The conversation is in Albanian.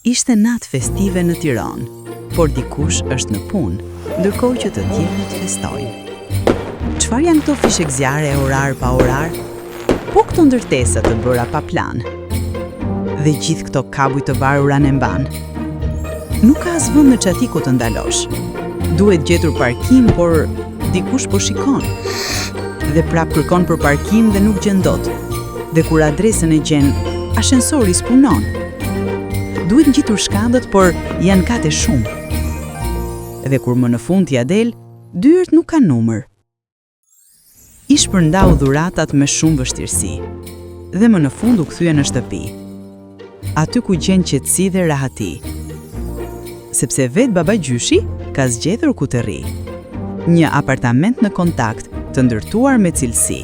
Ishte natë festive në Tiranë, por dikush është në punë, ndërkohë që të tjerët festojnë. Çfarë janë këto fishek zjarre orar pa orar? Po këto ndërtesa të bëra pa plan. Dhe gjithë këto kabuj të varura në mban. Nuk ka as vend në çati ku të ndalosh. Duhet gjetur parkim, por dikush po shikon. Dhe prap kërkon për parkim dhe nuk gjen dot. Dhe kur adresën e gjen, ashensori s'punon. Duhet ngjitur shkallët, por janë kate shumë. Dhe kur më në fund t'ia del, dyert nuk kanë numër. I shpërndau dhuratat me shumë vështirësi. Dhe më në fund u kthye në shtëpi. Aty ku gjen qetësi dhe rahati. Sepse vetë baba gjyshi ka zgjedhur ku të rri. Një apartament në kontakt, të ndërtuar me cilësi.